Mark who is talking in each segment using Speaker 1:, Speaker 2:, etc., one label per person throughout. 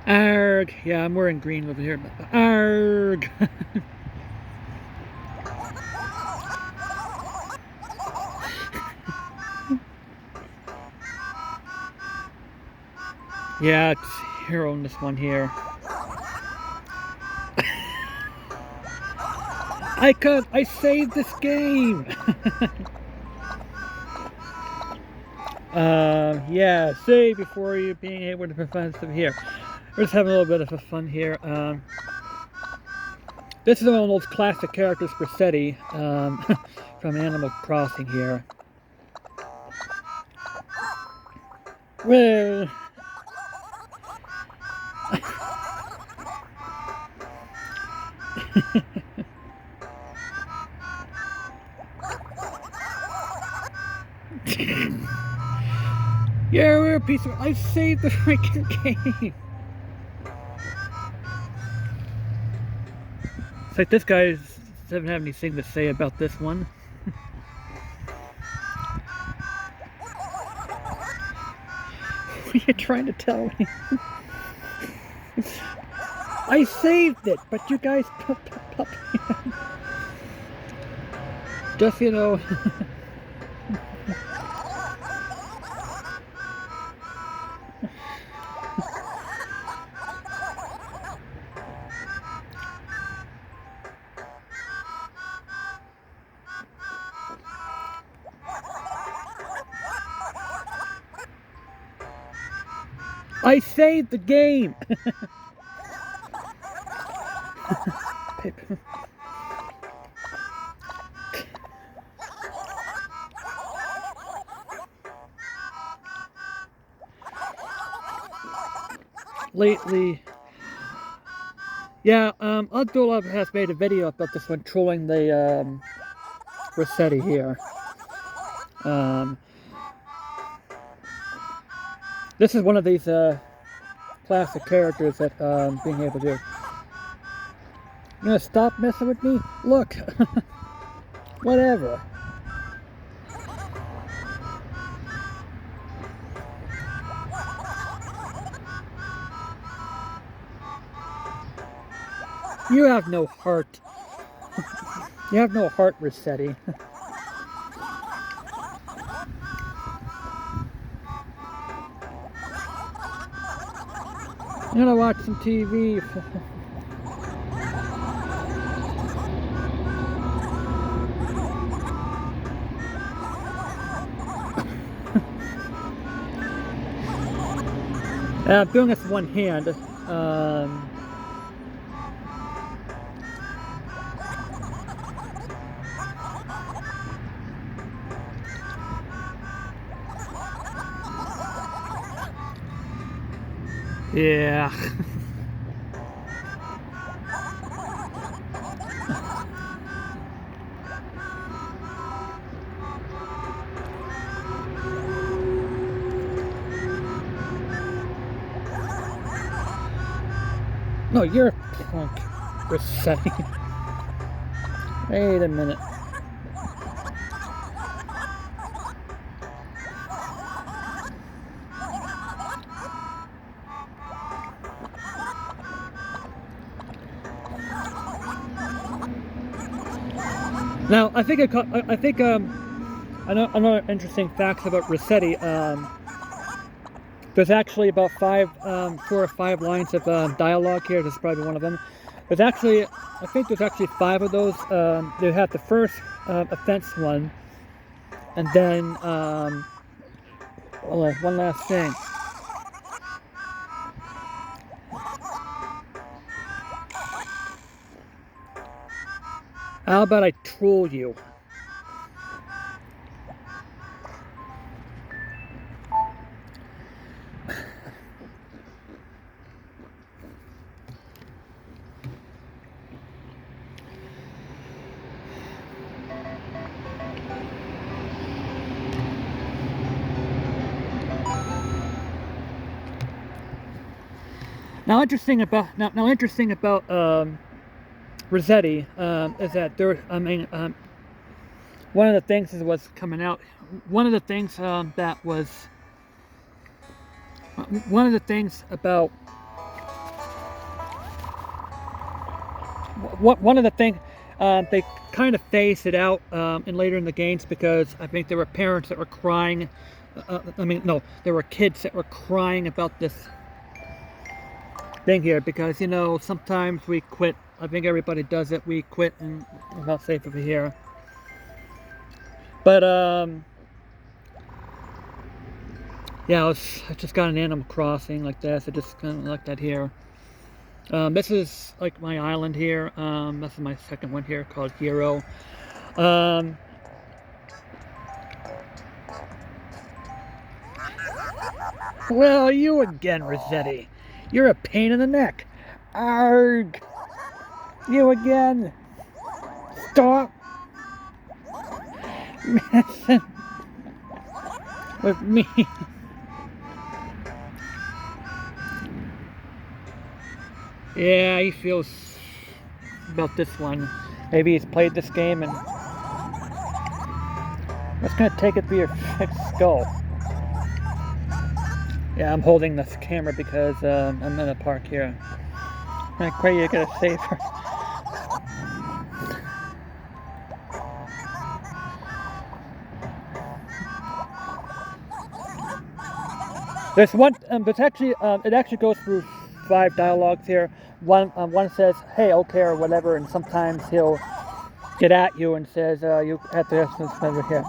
Speaker 1: Arg! Yeah, I'm wearing green over here. Arg! Yeah, it's hero in this one here. I saved this game! Yeah, save before you being able to prevent stuff here. We're just having a little bit of a fun here. This is one of those classic characters, Resetti, from Animal Crossing here. Well... Yeah, we're a piece of... I saved the freaking game! It's like this guy doesn't have anything to say about this one. What are you trying to tell me? I saved it, but you guys... Just, you know... I saved the game! Lately... Yeah, Abdullah has made a video about this one trolling the, Resetti here. This is one of these, classic characters that, being able to... You gonna stop messing with me? Look! Whatever. You have no heart. You have no heart, Resetti. I'm gonna watch some TV. I'm doing this with one hand. Yeah. No, you're a punk, Resetti. Wait a minute. Now, I think another interesting facts about Resetti. There's actually about 4 or 5 lines of dialogue here. This is probably one of them. There's actually, I think there's actually 5 of those. They have the first offense one, and then one last thing. How about I troll you? Now interesting about Resetti is that one of the things is what's coming out. One of the things that was one of the things about one of the things, they kind of phased it out in later in the games because I think there were parents that were crying. I mean, no, there were kids that were crying about this thing here because, you know, sometimes we quit. I think everybody does it. We quit and we're not safe over here. But, yeah, I just got an Animal Crossing like this. I just kind of like that here. This is like my island here. This is my second one here called Hero. Well, you again, Resetti. You're a pain in the neck. Arg! You again. Stop messing with me. Yeah, he feels about this one. Maybe he's played this game and I'm just gonna take it to your fixed skull. Yeah, I'm holding this camera because I'm in a park here. Like, where you gonna save her? There's one. There's actually. It actually goes through 5 dialogues here. One says, "Hey, okay," or whatever, and sometimes he'll get at you and says, "You have to have this over here.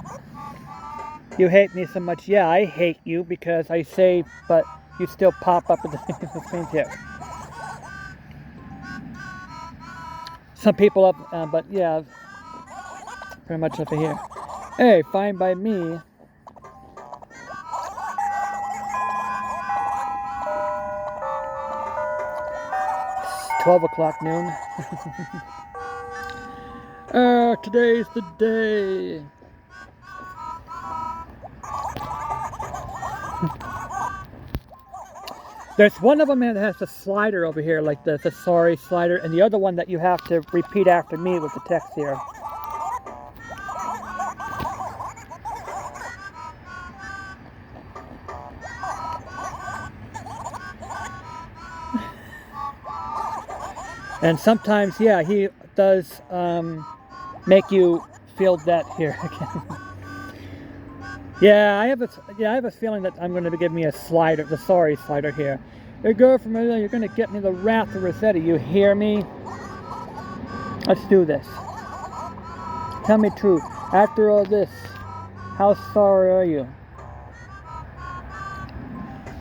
Speaker 1: You hate me so much." Yeah, I hate you because I save, but you still pop up at the screen here. Some people up, but yeah, pretty much over here. Hey, fine by me. It's 12 o'clock noon. Today's the day. There's one of them that has a slider over here, like the sorry slider, and the other one that you have to repeat after me with the text here. And sometimes, yeah, he does make you feel that here again. Yeah, I have a feeling that I'm going to give me a slider, the sorry slider here. Hey, go from there. You're going to get me the wrath of Resetti. You hear me? Let's do this. Tell me true. After all this, how sorry are you?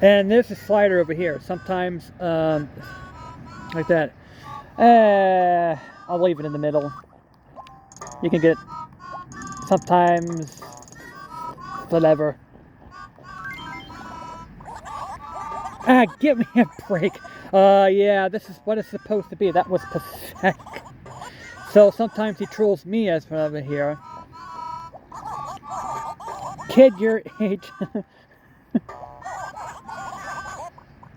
Speaker 1: And there's a slider over here. Sometimes, like that. I'll leave it in the middle. You can get sometimes. Whatever. Give me a break. Yeah, this is what it's supposed to be. That was pathetic. So sometimes he trolls me as from over here. Kid your age.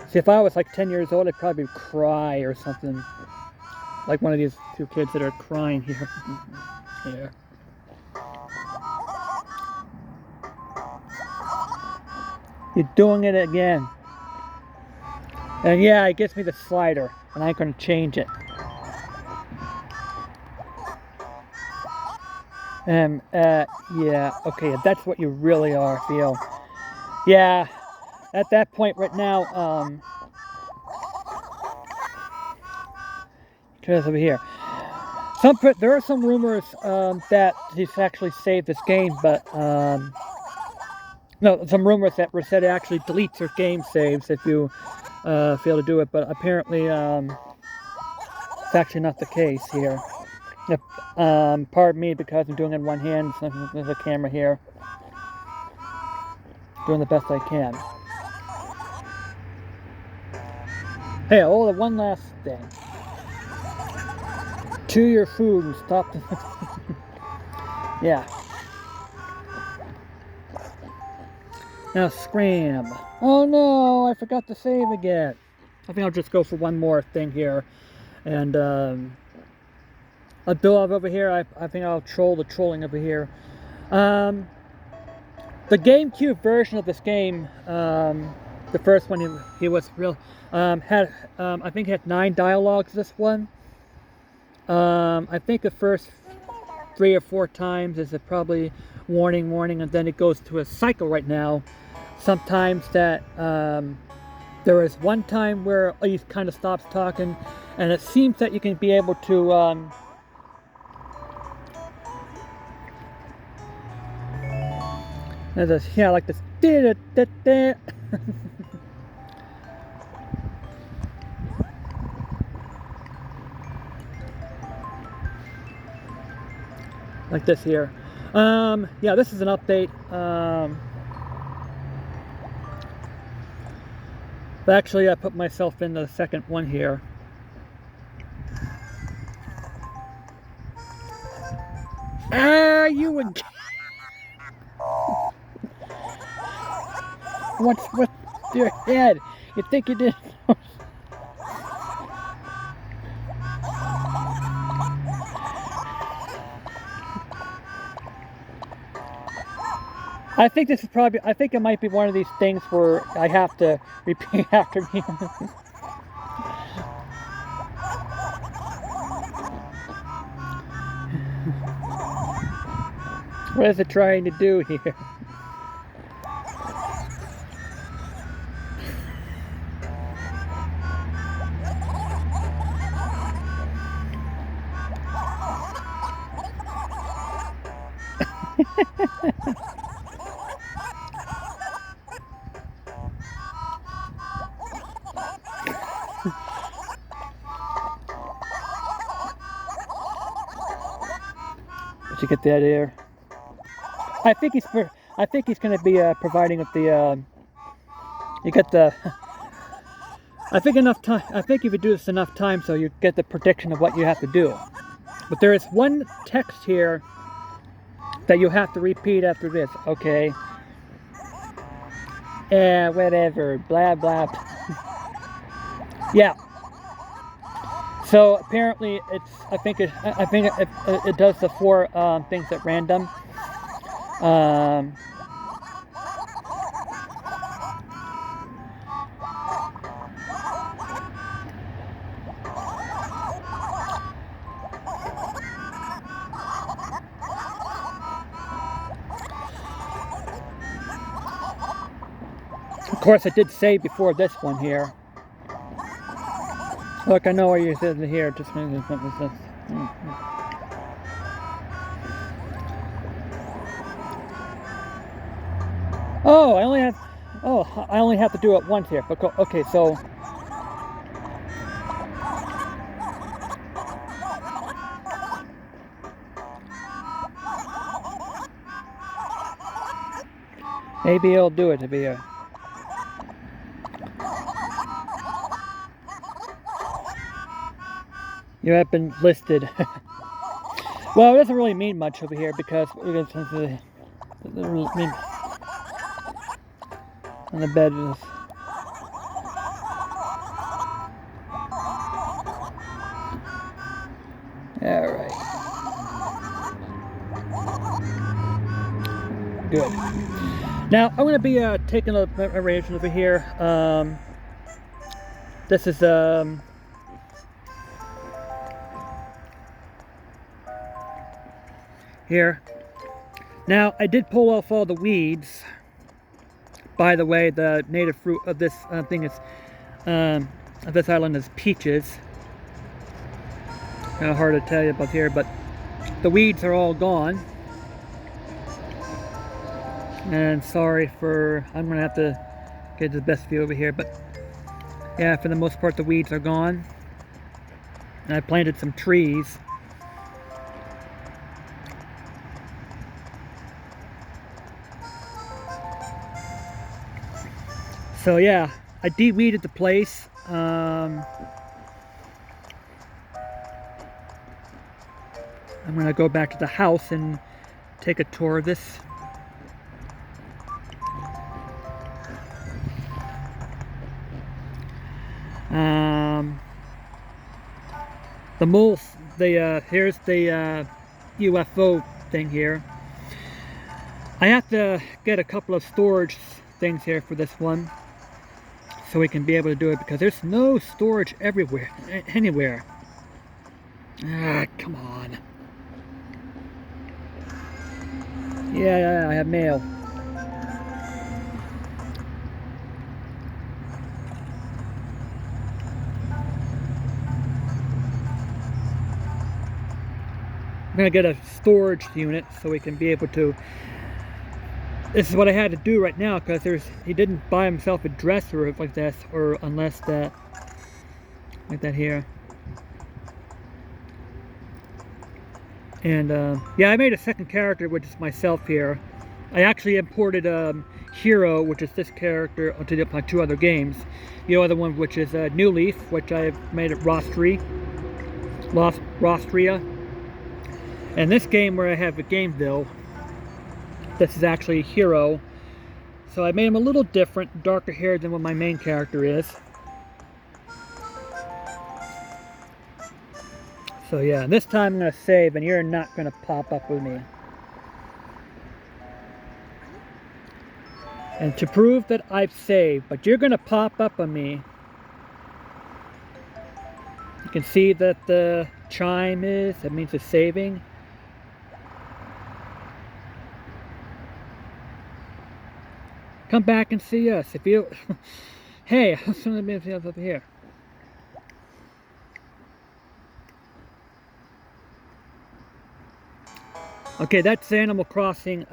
Speaker 1: See, if I was like 10 years old, I'd probably cry or something. Like one of these 2 kids that are crying here. Yeah. You're doing it again. And yeah, it gets me the slider, and I'm going to change it. Yeah, okay, that's what you really are, Theo. Yeah, at that point right now, because over here. There are some rumors that he's actually saved this game, but no, some rumors that Resetti actually deletes your game saves if you fail to do it, but apparently it's actually not the case here. Pardon me because I'm doing it in one hand, so there's a camera here. Doing the best I can. Hey, one last thing. Chew your food and stop the... Yeah. Now scram. Oh no, I forgot to save again. I think I'll just go for one more thing here. And I'll build up over here. I think I'll troll the trolling over here. The GameCube version of this game, the first one he was real, had, I think it had 9 dialogues, this one. I think the first 3 or 4 times is probably warning, warning, and then it goes to a cycle right now. Sometimes that there is one time where he kind of stops talking, and it seems that you can be able to yeah, like this. Like this here. Yeah, this is an update. But actually, I put myself in the second one here. Ah, you again. What's with your head? You think you did? I think this is probably, I think it might be one of these things where I have to repeat after me. What is it trying to do here? Did you get that air? I think he's going to be providing with the. You get the. I think enough time. I think if you do this enough times, so you get the prediction of what you have to do. But there is one text here that you have to repeat after this. Okay. Yeah, whatever. Blah blah. Yeah. So apparently it's. I think it does the 4 things at random. Of course, I did say before this one here. Look, I know where you're sitting here. Just oh, I only have. Oh, I only have to do it once here. Okay, so. Maybe it'll do it to be a. You have been listed. Well, it doesn't really mean much over here because it doesn't really mean. On the bed is. All right. Good. Now I'm going to be taking a arrangement over here. This is here. Now I did pull off all the weeds. By the way, the native fruit of this thing is of this island is peaches. Kind of hard to tell you about here, but the weeds are all gone. And sorry for, I'm gonna have to get the best view over here, but yeah, for the most part the weeds are gone. And I planted some trees. So yeah, I de-weeded the place. I'm gonna go back to the house and take a tour of this. The moles, here's the UFO thing here. I have to get a couple of storage things here for this one, so we can be able to do it, because there's no storage everywhere, anywhere. Ah, come on. Yeah, I have mail. I'm gonna get a storage unit so we can be able to. This is what I had to do right now because he didn't buy himself a dresser like this, or unless that, like that here. And yeah, I made a second character, which is myself here. I actually imported Hero, which is this character, onto my 2 other games. The other one, which is New Leaf, which I made at Rostria. And this game where I have a Gameville, this is actually Hero. So I made him a little different, darker hair than what my main character is. So yeah, this time I'm going to save and you're not going to pop up with me. And to prove that I've saved, but you're going to pop up on me. You can see that the chime that means it's saving. Come back and see us. If you, hey, I'm going to be over here. Okay, that's Animal Crossing.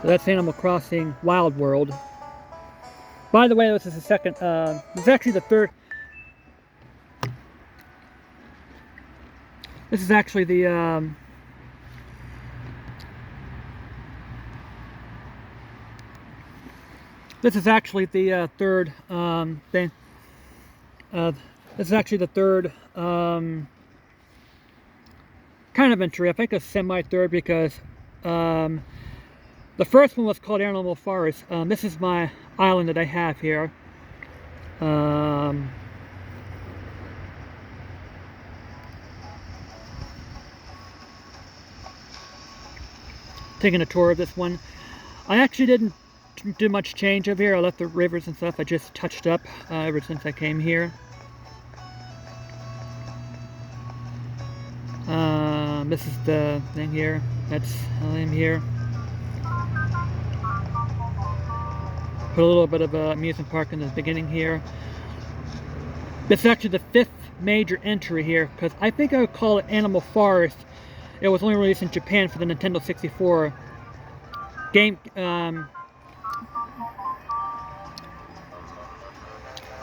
Speaker 1: That's Animal Crossing Wild World. By the way, this is the second. This is actually the third. This is actually the. This is actually the third thing. This is actually the third. Kind of entry. I think a semi-third because the first one was called Animal Forest. This is my island that I have here. Taking a tour of this one. I actually didn't do much change over here. I left the rivers and stuff. I just touched up ever since I came here. This is the thing here. That's him here. Put a little bit of an amusement park in the beginning here. This is actually the 5th major entry here, because I think I would call it Animal Forest. It was only released in Japan for the Nintendo 64 game.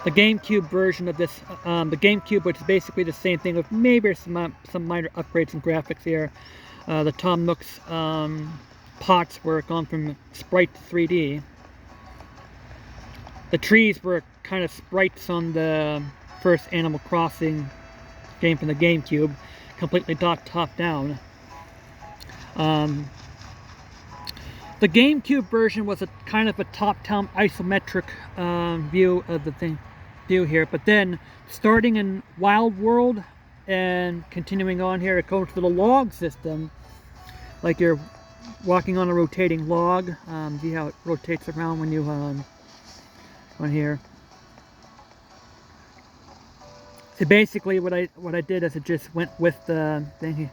Speaker 1: The GameCube version of this, the GameCube, which is basically the same thing with maybe some minor upgrades in graphics here. The Tom Nook's pots were gone from sprite to 3D. The trees were kind of sprites on the first Animal Crossing game from the GameCube, completely top down. The GameCube version was a kind of a top-down isometric view of the view here, but then starting in Wild World and continuing on here, it goes to the log system, like you're walking on a rotating log. See how it rotates around when you on here. So basically, what I did is it just went with the thing here.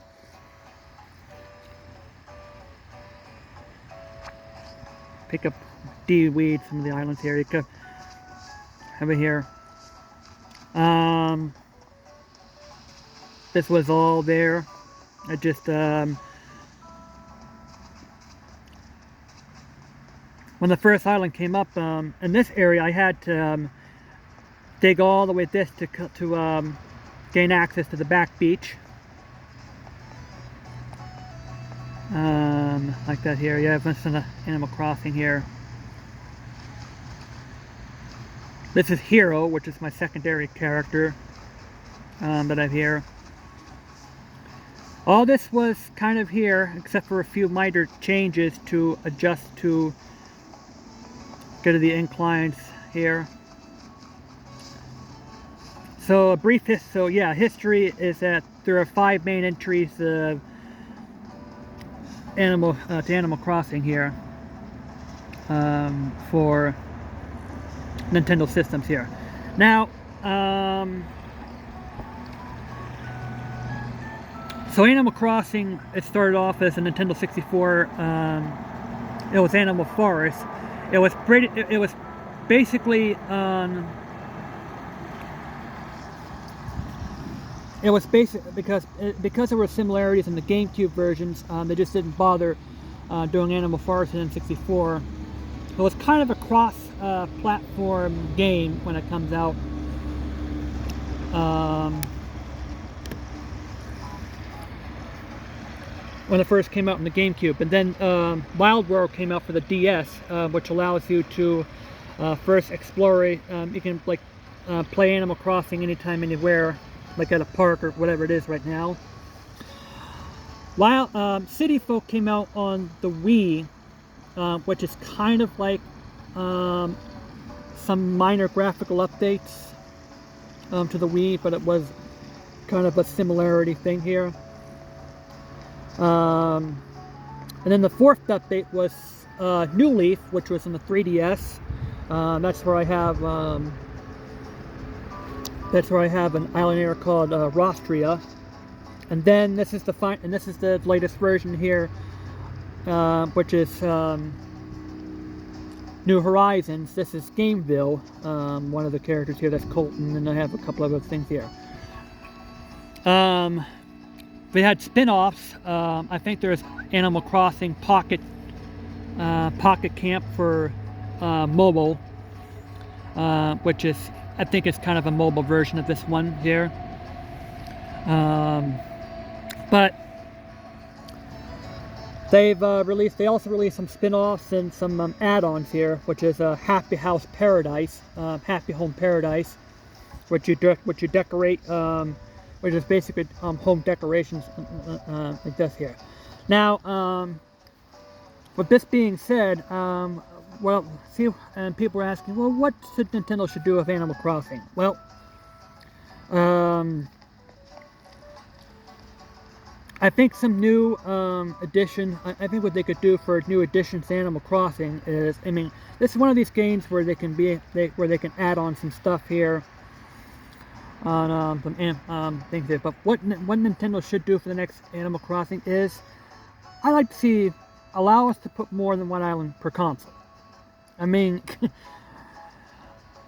Speaker 1: Pick up de-weed some of the islands here. You could have it here. This was all there. I just when the first island came up in this area, I had to dig all the way this to gain access to the back beach. Like that here. Yeah, this is Animal Crossing here. This is Hero, which is my secondary character that I have here. All this was kind of here, except for a few minor changes to adjust to go to the inclines here. So a brief history is that there are 5 main entries to Animal Crossing here for Nintendo systems here. Now, So Animal Crossing, it started off as a Nintendo 64. It was Animal Forest. It was basically it was basic because there were similarities in the GameCube versions. They just didn't bother doing Animal Forest in N64. It was kind of a cross-platform game when it comes out. When it first came out in the GameCube, and then Wild World came out for the DS, which allows you to first explore. You can like play Animal Crossing anytime, anywhere, like at a park or whatever it is right now. While City Folk came out on the Wii, which is kind of like some minor graphical updates to the Wii, but it was kind of a similarity thing here. And then the fourth update was New Leaf, which was in the 3DS. That's where I have an island area called Rostria. And then this is the latest version here, which is New Horizons. This is Gameville. One of the characters here, that's Colton, and I have a couple of other things here. We had spin-offs. I think there's Animal Crossing Pocket Camp for mobile, which is, I think, is kind of a mobile version of this one here. But they also released some spin-offs and some add-ons here, which is Happy House Paradise, Happy Home Paradise, which you decorate. Which is basically home decorations like this here. Now, with this being said, well, see, and people are asking, well, what should Nintendo should do with Animal Crossing? Well, I think some new addition. I think what they could do for new additions to Animal Crossing is, I mean, this is one of these games where they can add on some stuff here. On some things there, but what Nintendo should do for the next Animal Crossing is, I'd like to see allow us to put more than one island per console. I mean,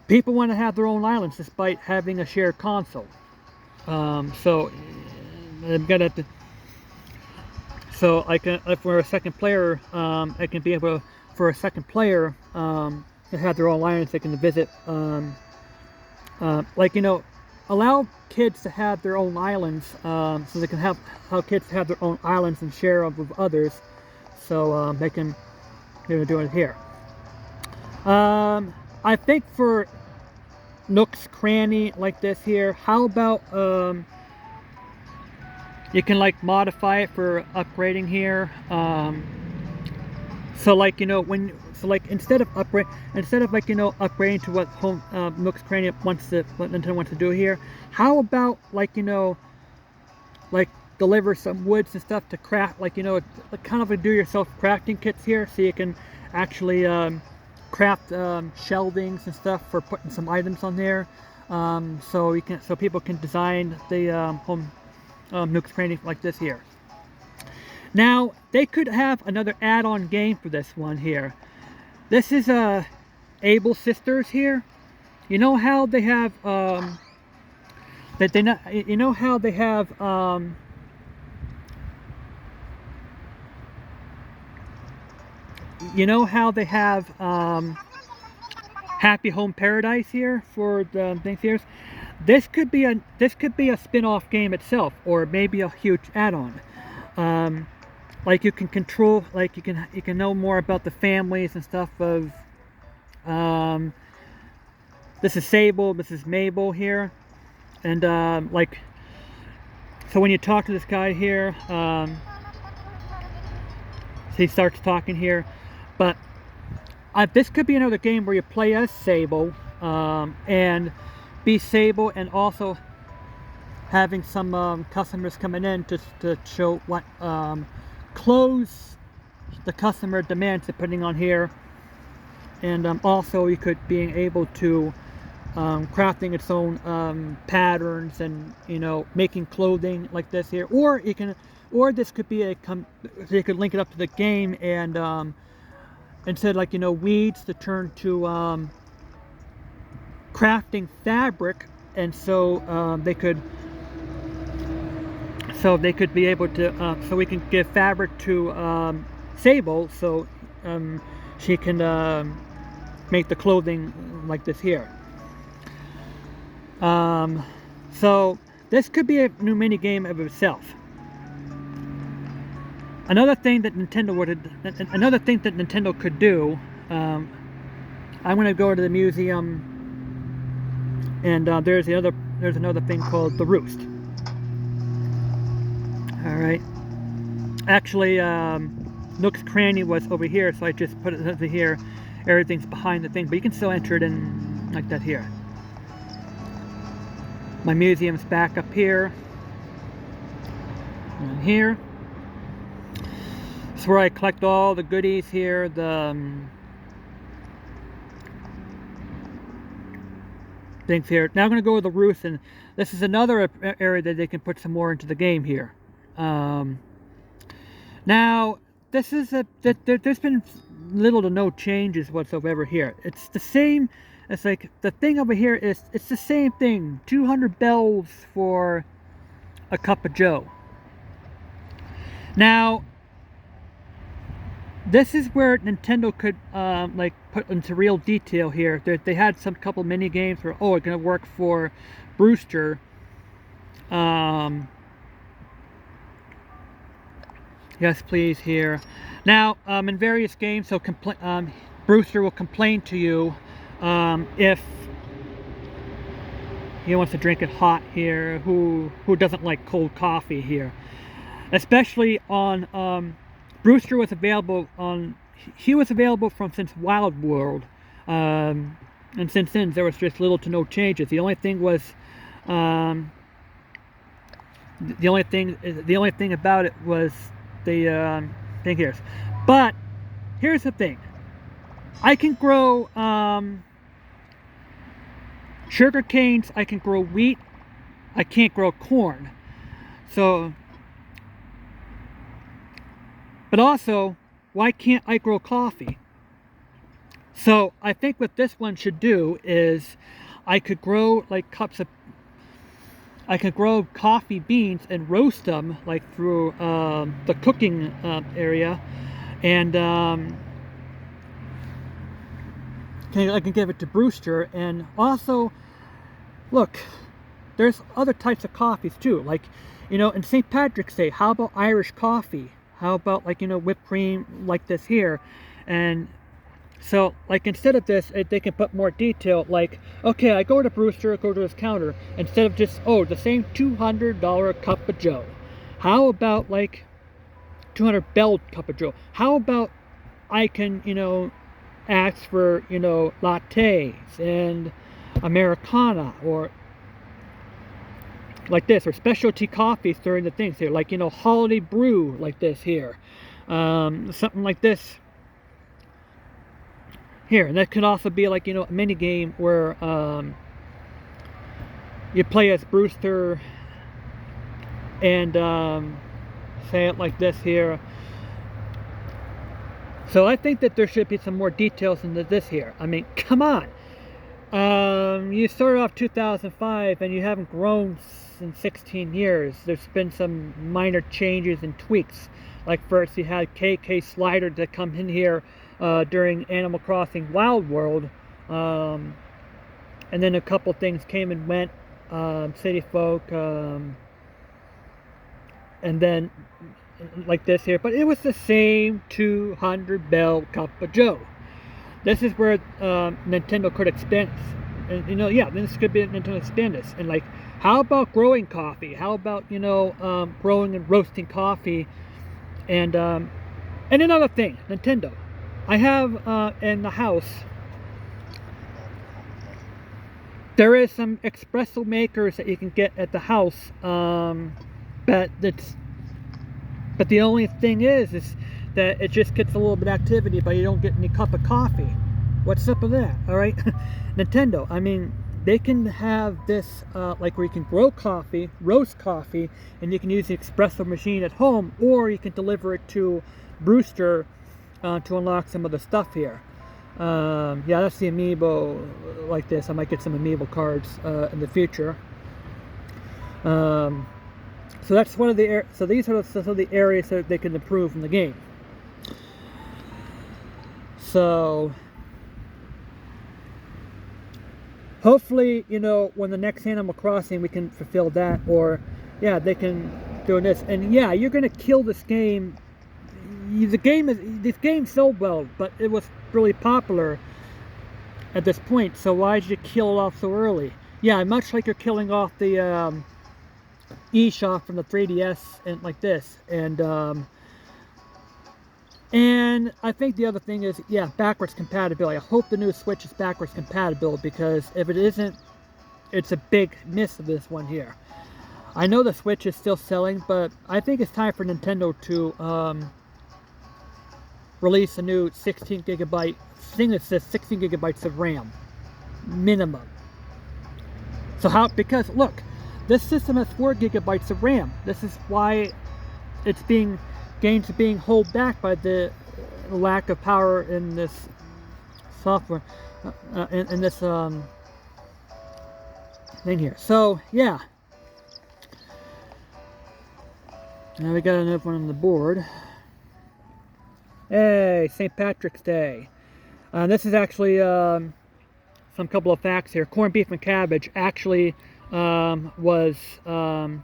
Speaker 1: people want to have their own islands despite having a shared console. So they've got to. So I can, if we're a second player, I can be able to, for a second player to have their own islands they can visit. Like, you know, allow kids to have their own islands, so they can have kids have their own islands and share them with others. So they can do it here. I think for Nook's Cranny like this here, how about you can like modify it for upgrading here. So like, you know, instead of like, you know, upgrading to what home Nook's Cranny what Nintendo wants to do here, how about, like, you know, like deliver some woods and stuff to craft, like, you know, kind of a do-yourself crafting kits here, so you can actually craft shelvings and stuff for putting some items on there, so people can design the home Nook's Cranny like this here. Now, they could have another add-on game for this one here. This is Able Sisters here. You know how they have you know how they have Happy Home Paradise here for the things here. This could be a spin-off game itself, or maybe a huge add-on. Like you can control, like you can know more about the families and stuff of. This is Sable, this is Mabel here, and like, so when you talk to this guy here, he starts talking here, but this could be another game where you play as Sable, and be Sable, and also having some customers coming in to show what clothes the customer demands, depending on here. And also you could being able to crafting its own patterns, and making clothing like this here. Or you can, or this could be they could link it up to the game, and instead, like weeds, to turn to crafting fabric, and so they could be able to so we can give fabric to Sable, so she can make the clothing like this here. So this could be a new mini game of itself. Another thing that Nintendo could do. I'm going to go to the museum, and there's another thing called the Roost. All right. Actually, Nook's Cranny was over here, so I just put it over here. Everything's behind the thing, but you can still enter it in like that here. My museum's back up here. And here. It's where I collect all the goodies here. The things here. Now I'm going to go with the Roost, and this is another area that they can put some more into the game here. Now, this is there's been little to no changes whatsoever here. It's the same. It's like the thing over here is it's the same thing. 200 bells for a cup of Joe. Now, this is where Nintendo could like put into real detail here. They had some couple mini games where, oh, it's gonna work for Brewster. Yes, please, here. Now, in various games, so Brewster will complain to you if he wants to drink it hot here. Who doesn't like cold coffee here? Especially on Brewster was available on. He was available since Wild World, and since then there was just little to no changes. The only thing was. The only thing about it was the thing here. But here's the thing. I can grow sugar canes, I can grow wheat, I can't grow corn. So, but also, why can't I grow coffee? So I think what this one should do is I could grow like I could grow coffee beans and roast them like through the cooking area, and I can give it to Brewster. And also, look, there's other types of coffees too. Like, in St. Patrick's Day, how about Irish coffee? How about like whipped cream like this here? And so, like, instead of this, they can put more detail, like, okay, I go to Brewster, go to his counter, instead of just, oh, the same $200 cup of Joe. How about, like, 200 bell cup of Joe? How about I can, ask for, lattes and Americana, or like this, or specialty coffees during the things here, like, holiday brew like this here. Something like this. Here, and that could also be like, a mini game where you play as Brewster and say it like this here. So I think that there should be some more details into this here. I mean, come on. You started off 2005 and you haven't grown in 16 years. There's been some minor changes and tweaks. Like first you had KK Slider to come in here during Animal Crossing Wild World, and then a couple things came and went, City Folk, and then like this here, but it was the same 200 bell cup of Joe. This is where Nintendo could expand, and yeah, this could be Nintendo expand this, and like, how about growing coffee? How about growing and roasting coffee, and another thing, Nintendo. I have in the house, there is some espresso makers that you can get at the house, but the only thing is that it just gets a little bit of activity, but you don't get any cup of coffee. What's up with that? All right, Nintendo. I mean, they can have this like where you can grow coffee, roast coffee, and you can use the espresso machine at home, or you can deliver it to Brewster to unlock some of the stuff here. Yeah, that's the amiibo like this. I might get some amiibo cards in the future. So that's one of the so these are some of the areas that they can improve in the game. So hopefully, you know, when the next Animal Crossing we can fulfill that, or yeah, they can do this. And yeah, you're gonna kill this game. This game sold well, but it was really popular at this point. So why did you kill it off so early? Yeah, much like you're killing off the eShop from the 3DS and like this. And I think the other thing is, yeah, backwards compatibility. I hope the new Switch is backwards compatible, because if it isn't, it's a big miss of this one here. I know the Switch is still selling, but I think it's time for Nintendo to release a new 16 gigabyte thing that says 16 gigabytes of RAM minimum. So how? Because look, this system has 4 gigabytes of RAM. This is why it's games are being held back by the lack of power in this software, in this thing here. So yeah, now we got another one on the board. Hey, St. Patrick's Day. This is actually some couple of facts here. Corned beef and cabbage actually was from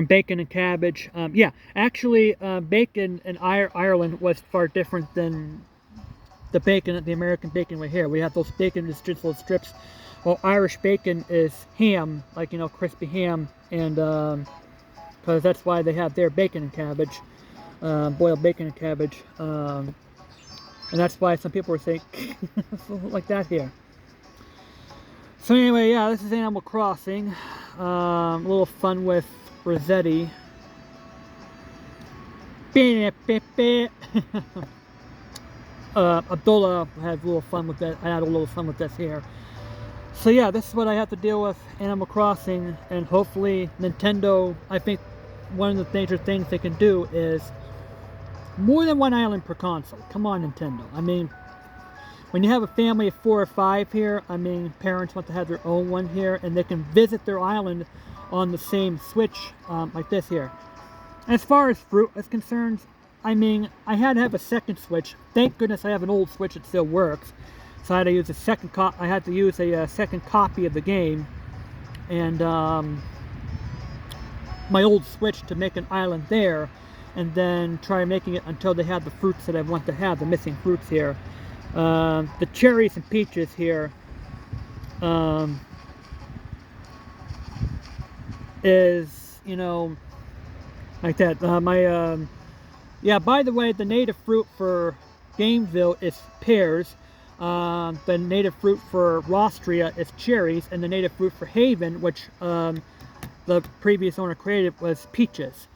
Speaker 1: bacon and cabbage. Yeah, actually, bacon in Ireland was far different than the bacon, the American bacon right here. We have those bacon just little strips. Well, Irish bacon is ham, like, you know, crispy ham, and because that's why they have their bacon and cabbage, boiled bacon and cabbage, and that's why some people were saying like that here. So anyway, yeah, this is Animal Crossing. A little fun with Resetti. Abdullah had a little fun with that. I had a little fun with this here. So yeah, this is what I have to deal with Animal Crossing, and hopefully Nintendo, I think one of the major things they can do is more than one island per console. Come on, Nintendo. I mean, when you have a family of 4 or 5 here, I mean, parents want to have their own one here, and they can visit their island on the same Switch, like this here. As far as fruit is concerned, I mean, I had to have a second Switch. Thank goodness I have an old Switch that still works. So I had to use a second second copy of the game, and my old Switch to make an island there, and then try making it until they have the fruits that I want to have, the missing fruits here. The cherries and peaches here is, you know, like that. Yeah, by the way, the native fruit for Gameville is pears. The native fruit for Rostria is cherries, and the native fruit for Haven, which the previous owner created, was peaches.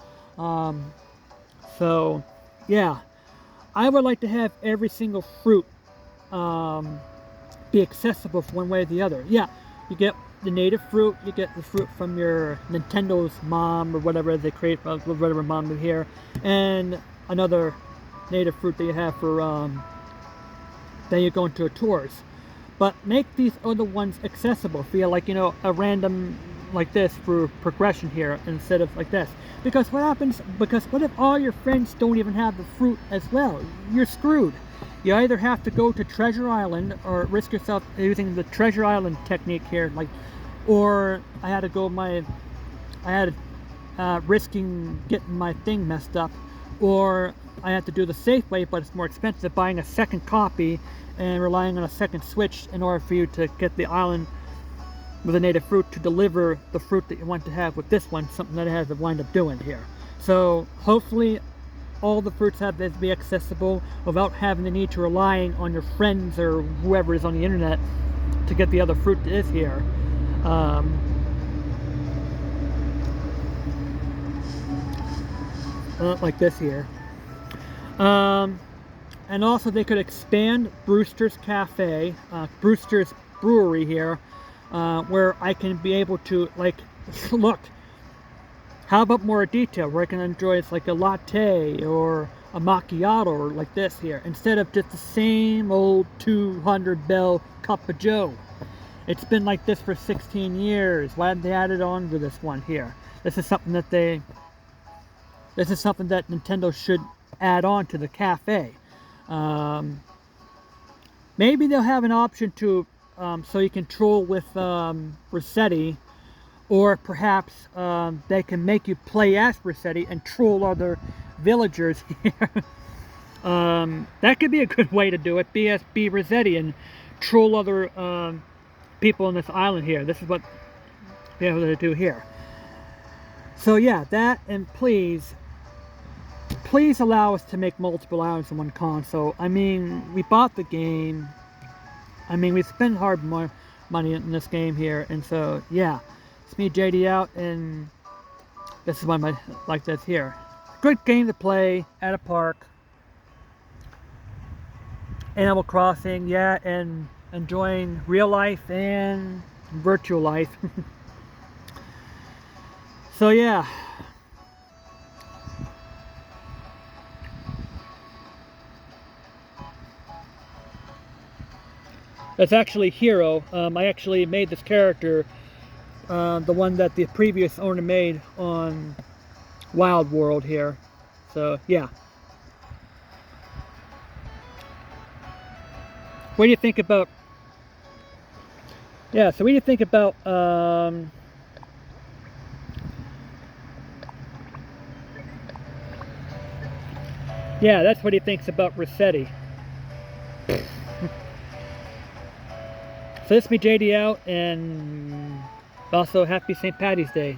Speaker 1: So yeah, I would like to have every single fruit be accessible from one way or the other. Yeah, you get the native fruit, you get the fruit from your Nintendo's mom or whatever they create, whatever mom do here, and another native fruit that you have for then you go into a tours. But make these other ones accessible for you, like, you know, a random like this for progression here instead of like this. Because what happens, because what if all your friends don't even have the fruit as well? You're screwed. You either have to go to Treasure Island or risk yourself using the Treasure Island technique here, like, or I had to go risking getting my thing messed up, or I have to do the safe way, but it's more expensive, buying a second copy and relying on a second Switch in order for you to get the island with a native fruit to deliver the fruit that you want to have with this one, something that it has to wind up doing here. So hopefully all the fruits have to be accessible without having the need to relying on your friends or whoever is on the internet to get the other fruit that is here. Like this here. And also they could expand Brewster's Cafe, Brewster's Brewery here, where I can be able to, like, look, how about more detail where I can enjoy it's like a latte or a macchiato or like this here, instead of just the same old 200 bell cup of joe. It's been like this for 16 years. Why haven't they added on to this one here? This is something that Nintendo should add on to the cafe. Maybe they'll have an option to so you can troll with Resetti, or perhaps they can make you play as Resetti and troll other villagers here. That could be a good way to do it. Be Resetti and troll other people on this island here. This is what they're able to do here. So yeah, that, and please allow us to make multiple islands in one console. I mean, we bought the game. I mean, we spent hard money in this game here, and so yeah, it's me, JD, out, and this is why I like this here. Good game to play at a park. Animal Crossing, yeah, and enjoying real life and virtual life. So yeah. That's actually Hero. I actually made this character, the one that the previous owner made on Wild World here. So yeah. What do you think about? Yeah. So what do you think about? Yeah, that's what he thinks about Resetti. So this is me, JD, out, and also happy St. Paddy's Day.